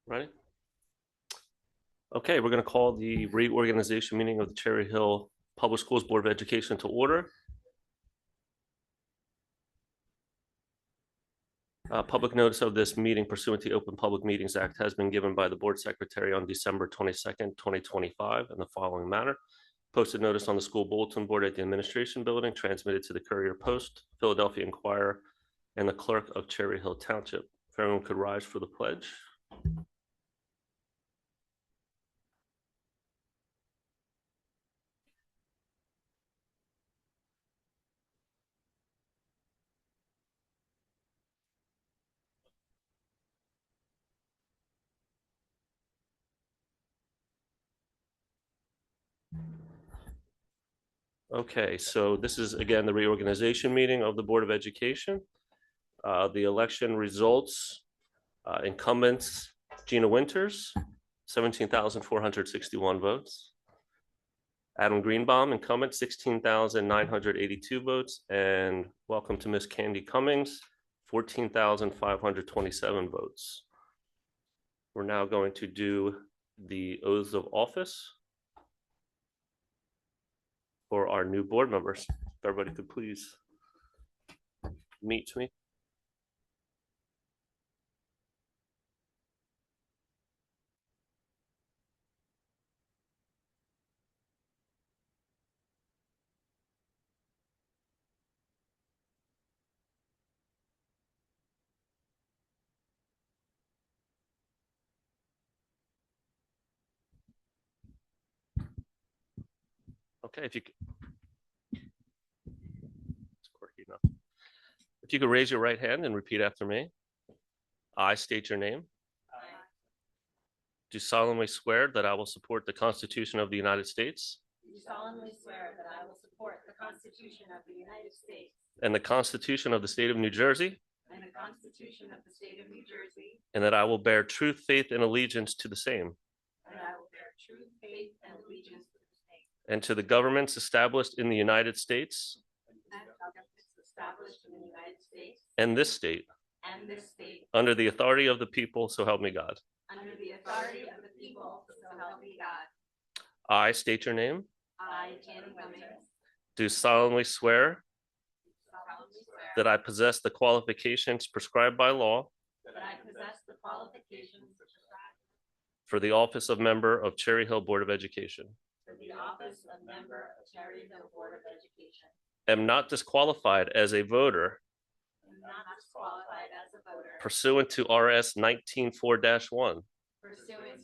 Ready? Okay, we're going to call the reorganization meeting of the Cherry Hill Public Schools Board of Education to order. Public notice of this meeting pursuant to the Open Public Meetings Act has been given by the Board Secretary on December 22nd, 2025 in the following manner. Posted notice on the school bulletin board at the administration building, transmitted to the Courier Post, Philadelphia Inquirer, and the clerk of Cherry Hill Township. If everyone could rise for the pledge. Okay, so this is again the reorganization meeting of the Board of Education. The election results, incumbents, Gina Winters, 17,461 votes. Adam Greenbaum, incumbent, 16,982 votes. And welcome to Miss Candy Cummings, 14,527 votes. We're now going to do the oaths of office for our new board members. If everybody could please meet me. Okay, if you could, it's quirky enough. If you could raise your right hand and repeat after me. I state your name. Do solemnly swear that I will support the Constitution of the United States. Do solemnly swear that I will support the Constitution of the United States. And the Constitution of the State of New Jersey. And the Constitution of the State of New Jersey. And that I will bear truth, faith, and allegiance to the same. And I will bear truth, faith, and allegiance to the same. And to the governments established in the United States. And governments established in the United States. And this state. And this state. Under the authority of the people, so help me God. Under the authority of the people, so help me God. I state your name. I, Candy Cummings. Do solemnly swear that I possess the qualifications prescribed by law. That I possess the qualifications prescribed for the office of member of Cherry Hill Board of Education. for the office of member of Cherry Hill Board of Education. Am not disqualified as a voter. Am not disqualified as a voter. Pursuant to RS 19-4-1. Pursuant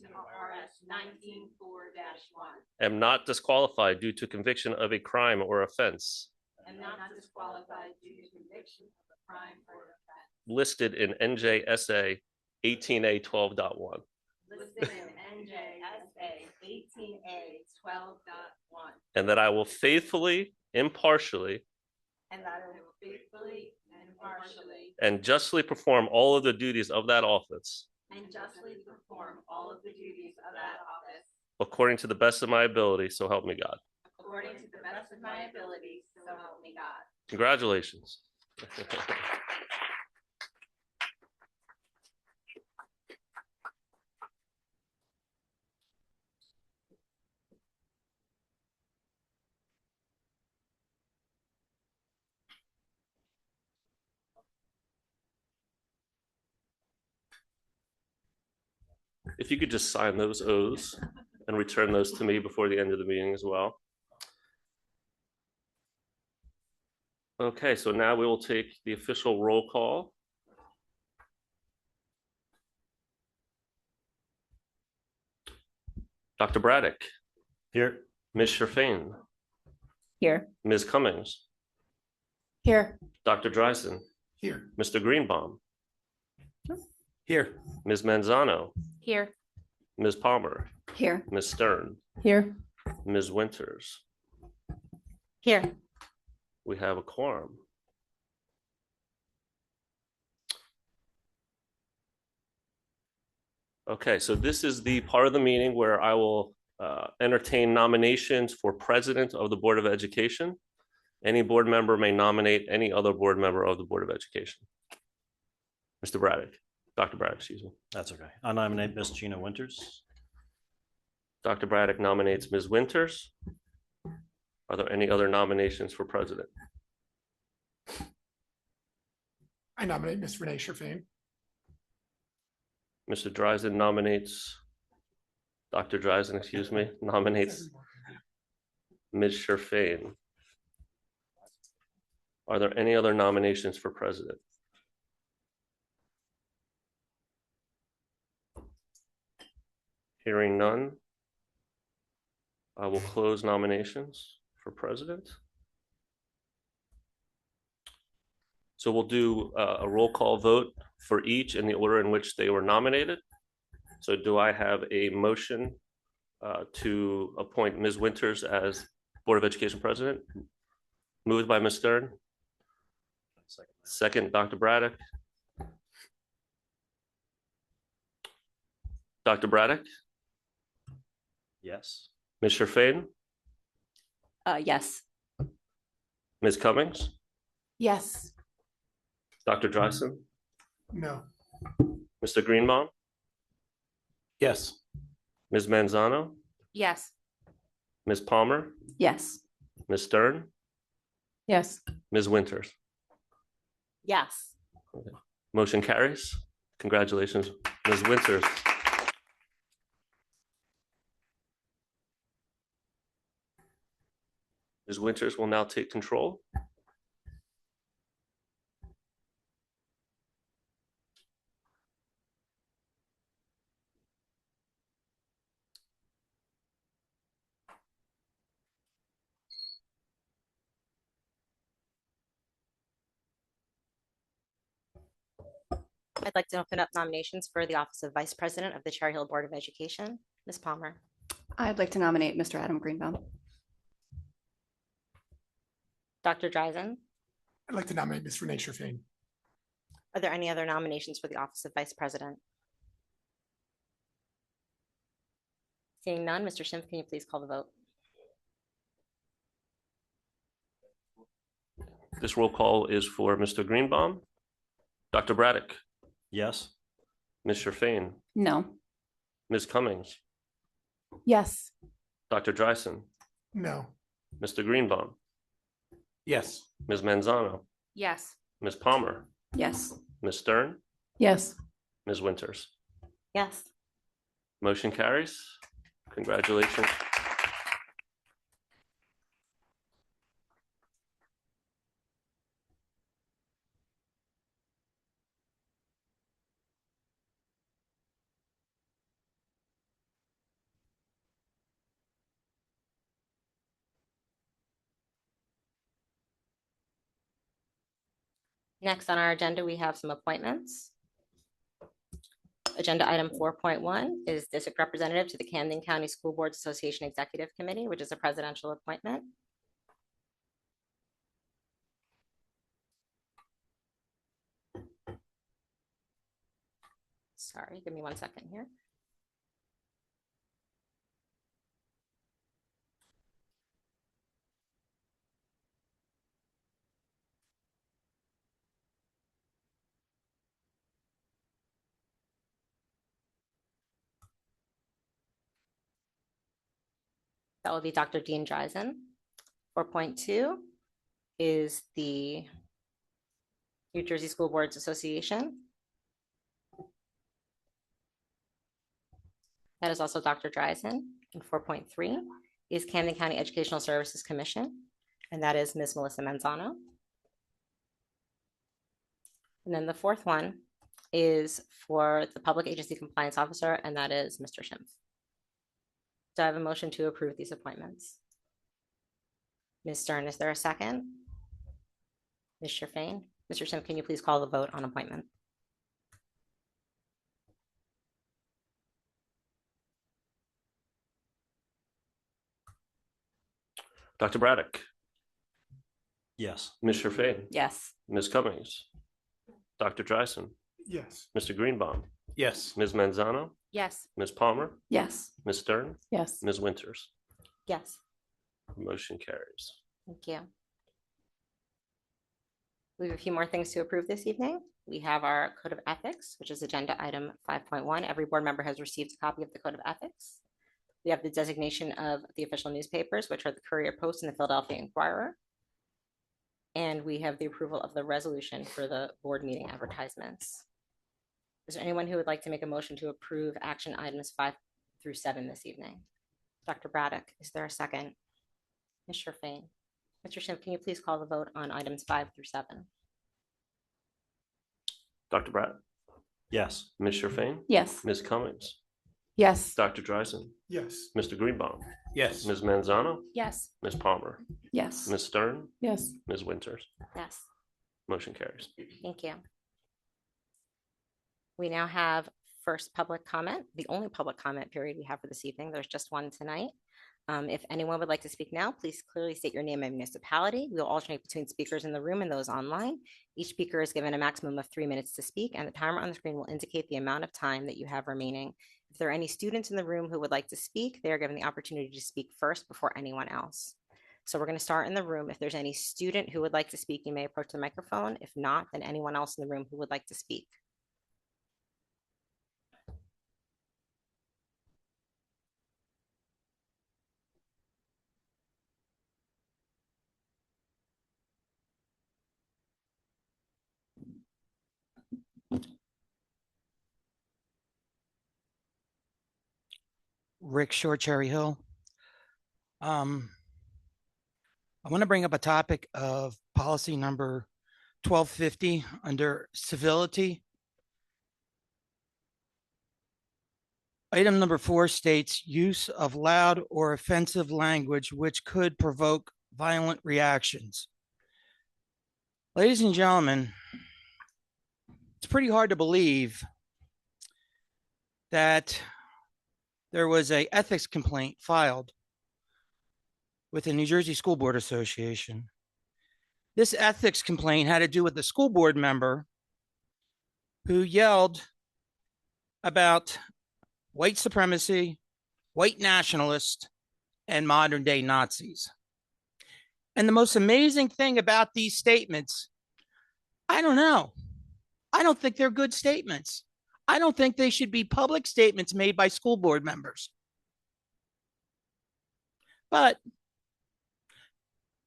to RS 19-4-1. Am not disqualified due to conviction of a crime or offense. Am not disqualified due to conviction of a crime or offense. Listed in NJSA 18A12.1. Listed in NJSA 18A12.1. And that I will faithfully, impartially, And that I will faithfully and impartially and justly perform all of the duties of that office. and justly perform all of the duties of that office. According to the best of my ability, so help me God. According to the best of my abilities, so help me God. Congratulations. If you could just sign those oaths and return those to me before the end of the meeting as well. Okay, so now we will take the official roll call. Dr. Braddock. Here. Ms. Sherfain. Here. Ms. Cummings. Here. Dr. Dreisen. Here. Mr. Greenbaum. Here. Ms. Manzano. Here. Ms. Palmer. Here. Ms. Stern. Here. Ms. Winters. Here. We have a quorum. Okay, so this is the part of the meeting where I will entertain nominations for president of the Board of Education. Any board member may nominate any other board member of the Board of Education. Mr. Braddock, Dr. Braddock, excuse me. That's okay. I nominate Miss Gina Winters. Dr. Braddock nominates Ms. Winters. Are there any other nominations for president? I nominate Ms. Renee Sherfain. Mr. Dreisen nominates, Dr. Dreisen, excuse me, nominates Ms. Sherfain. Are there any other nominations for president? Hearing none, I will close nominations for president. So we'll do a roll call vote for each in the order in which they were nominated. So do I have a motion to appoint Ms. Winters as Board of Education president? Moved by Ms. Stern. Second, Dr. Braddock. Dr. Braddock, Yes. Ms. Sherfain, Yes. Ms. Cummings, Yes. Dr. Dreisen, No. Mr. Greenbaum, Yes. Ms. Manzano, Yes. Ms. Palmer, Yes. Ms. Stern, Yes. Ms. Winters. Yes. Motion carries. Congratulations, Ms. Winters. Ms. Winters will now take control. I'd like to open up nominations for the office of Vice President of the Cherry Hill Board of Education. Ms. Palmer. I'd like to nominate Mr. Adam Greenbaum. Dr. Dreisen. I'd like to nominate Ms. Renee Sherfain. Are there any other nominations for the office of Vice President? Seeing none, Mr. Schimpf, can you please call the vote? This roll call is for Mr. Greenbaum, Dr. Braddock, Yes. Ms. Sherfain, No. Ms. Cummings, Yes. Dr. Dreisen, No. Mr. Greenbaum, Yes. Ms. Manzano, Yes. Ms. Palmer, Yes. Ms. Stern, Yes. Ms. Winters. Yes. Motion carries. Congratulations. Next on our agenda, we have some appointments. Agenda item 4.1 is district representative to the Camden County School Boards Association Executive Committee, which is a presidential appointment. Sorry, give me 1 second here. That will be Dr. Dean Dreisen. 4.2 is the New Jersey School Boards Association. That is also Dr. Dreisen. And 4.3 is Camden County Educational Services Commission, and that is Ms. Melissa Manzano. And then the fourth one is for the Public Agency Compliance Officer, and that is Mr. Schimpf. Do I have a motion to approve these appointments? Ms. Stern, is there a second? Ms. Sherfain? Mr. Schimpf, can you please call the vote on appointment? Dr. Braddock, Yes. Ms. Sherfain, Yes. Ms. Cummings, Dr. Dreisen, Yes. Mr. Greenbaum, Yes. Ms. Manzano, Yes. Ms. Palmer, Yes. Ms. Stern, Yes. Ms. Winters. Yes, Motion carries. thank you. We have a few more things to approve this evening. We have our Code of Ethics, which is agenda item 5.1. Every board member has received a copy of the Code of Ethics. We have the designation of the official newspapers, which are the Courier Post and the Philadelphia Inquirer. And we have the approval of the resolution for the board meeting advertisements. Is there anyone who would like to make a motion to approve action items 5 through 7 this evening? Dr. Braddock, is there a second? Mr. Fain? Mr. Schimpf, can you please call the vote on items 5 through 7? Dr. Pratt, Yes. Ms. Sherfane, Yes. Ms. Cummings, Yes. Dr. Dreisen, Yes. Mr. Greenbaum, Yes. Ms. Manzano, Yes. Ms. Palmer, Yes. Ms. Stern, Yes. Ms. Winters. Yes, Motion carries. thank you. We now have first public comment, the only public comment period we have for this evening. There's just one tonight. If anyone would like to speak now, please clearly state your name and municipality. We'll alternate between speakers in the room and those online. Each speaker is given a maximum of 3 minutes to speak, and the timer on the screen will indicate the amount of time that you have remaining. If there are any students in the room who would like to speak, they are given the opportunity to speak first before anyone else. So we're going to start in the room. If there's any student who would like to speak, you may approach the microphone. If not, then anyone else in the room who would like to speak. Rick Short, Cherry Hill. I want to bring up a topic of policy number 1250 under civility. Item number 4 states use of loud or offensive language which could provoke violent reactions. Ladies and gentlemen, it's pretty hard to believe that there was an ethics complaint filed with the New Jersey School Board Association. This ethics complaint had to do with the school board member who yelled about white supremacy, white nationalists, and modern day Nazis. And the most amazing thing about these statements, I don't know. I don't think they're good statements. I don't think they should be public statements made by school board members. But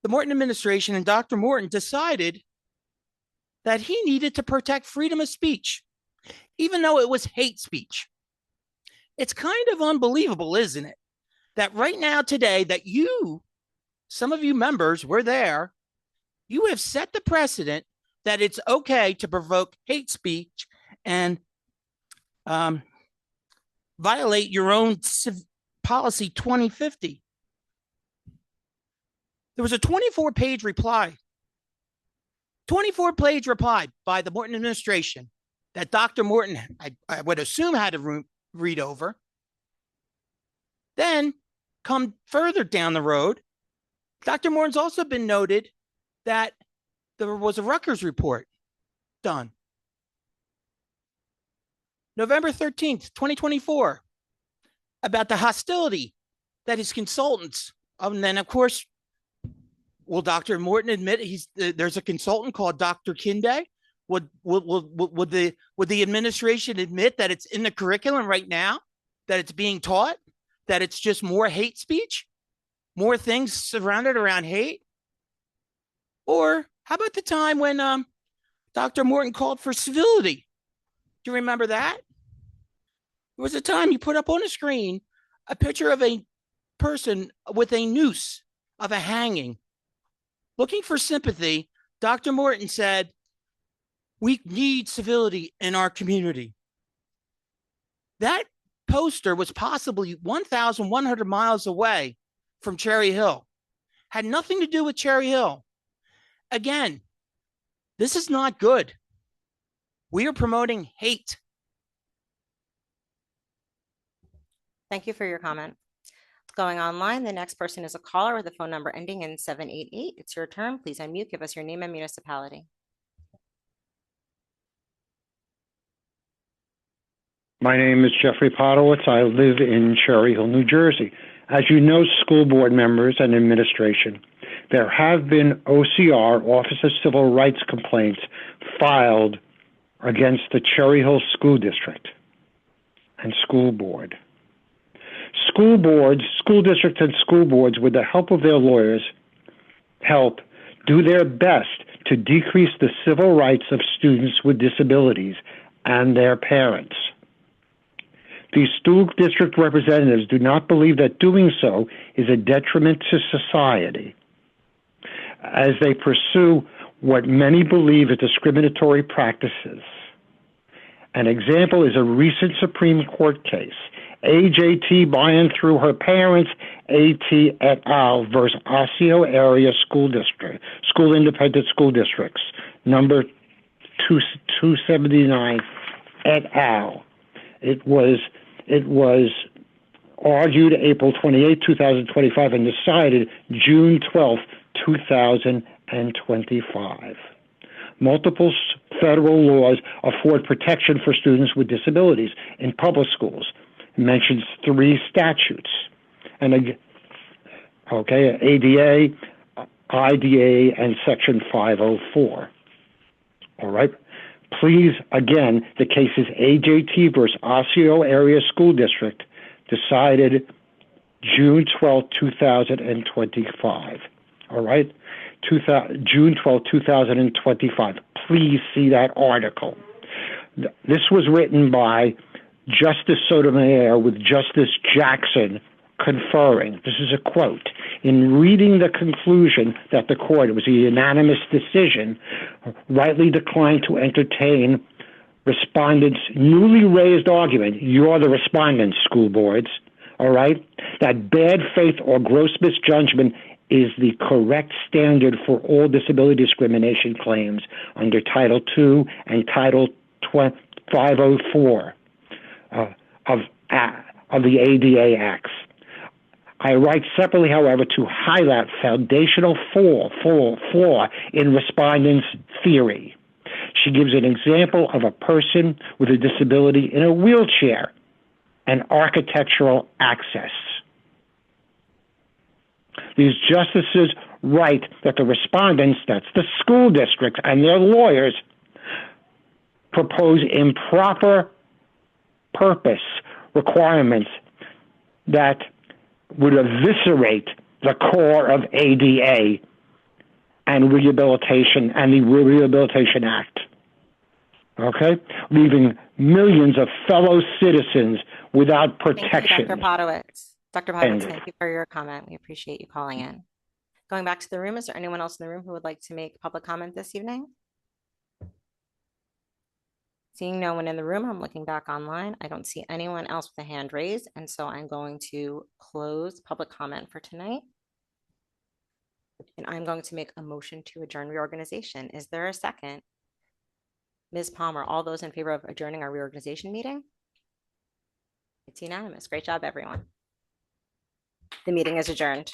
the Morton administration and Dr. Morton decided that he needed to protect freedom of speech, even though it was hate speech. It's kind of unbelievable, isn't it? That right now, today, that you, some of you members were there, you have set the precedent that it's okay to provoke hate speech and violate your own policy 2050. There was a 24-page reply, 24-page reply by the Morton administration that Dr. Morton, I would assume, had to read over. Then come further down the road, Dr. Morton's also been noted that there was a Rutgers report done. November 13th, 2024, about the hostility that his consultants, and then of course, will Dr. Morton admit there's a consultant called Dr. Kinde? Would the administration admit that it's in the curriculum right now, that it's being taught, that it's just more hate speech, more things surrounded around hate? Or how about the time when Dr. Morton called for civility? Do you remember that? There was a time you put up on a screen a picture of a person with a noose of a hanging. Looking for sympathy, Dr. Morton said, "We need civility in our community." That poster was possibly 1,100 miles away from Cherry Hill. Had nothing to do with Cherry Hill. Again, this is not good. We are promoting hate. Thank you for your comment. Going online, the next person is a caller with a phone number ending in 788. It's your turn. Please unmute. Give us your name and municipality. My name is Jeffrey Podowitz. I live in Cherry Hill, New Jersey. As you know, school board members and administration, there have been OCR, Office of Civil Rights complaints, filed against the Cherry Hill School District and school board. School boards, school districts and school boards, with the help of their lawyers, do their best to decrease the civil rights of students with disabilities and their parents. These school district representatives do not believe that doing so is a detriment to society, as they pursue what many believe are discriminatory practices. An example is a recent Supreme Court case, AJT by and through her parents, AT et al. Versus Osseo Area School District, School Independent School Districts, number 279 et al. It was argued April 28, 2025, and decided June 12, 2025. Multiple federal laws afford protection for students with disabilities in public schools. It mentions 3 statutes, and ADA, IDA, and Section 504. All right. Please, again, the case is AJT versus Osseo Area School District, decided June 12, 2025. All right? June 12, 2025. Please see that article. This was written by Justice Sotomayor with Justice Jackson conferring. This is a quote. In reading the conclusion that the court, it was a unanimous decision, rightly declined to entertain respondents' newly raised argument, you're the respondents, school boards, all right, that bad faith or gross misjudgment is the correct standard for all disability discrimination claims under Title II and Title 504 of the ADA Acts. I write separately, however, to highlight foundational flaw in respondents' theory. She gives an example of a person with a disability in a wheelchair and architectural access. These justices write that the respondents, that's the school districts and their lawyers, propose improper purpose requirements that would eviscerate the core of ADA and rehabilitation and the Rehabilitation Act. Okay? Leaving millions of fellow citizens without protection. Thank you, Dr. Podowitz. Dr. Podowitz, thank you for your comment. We appreciate you calling in. Going back to the room, is there anyone else in the room who would like to make public comment this evening? Seeing no one in the room, I'm looking back online. I don't see anyone else with a hand raised, and so I'm going to close public comment for tonight. And I'm going to make a motion to adjourn reorganization. Is there a second? Ms. Palmer, all those in favor of adjourning our reorganization meeting? It's unanimous. Great job, everyone. The meeting is adjourned.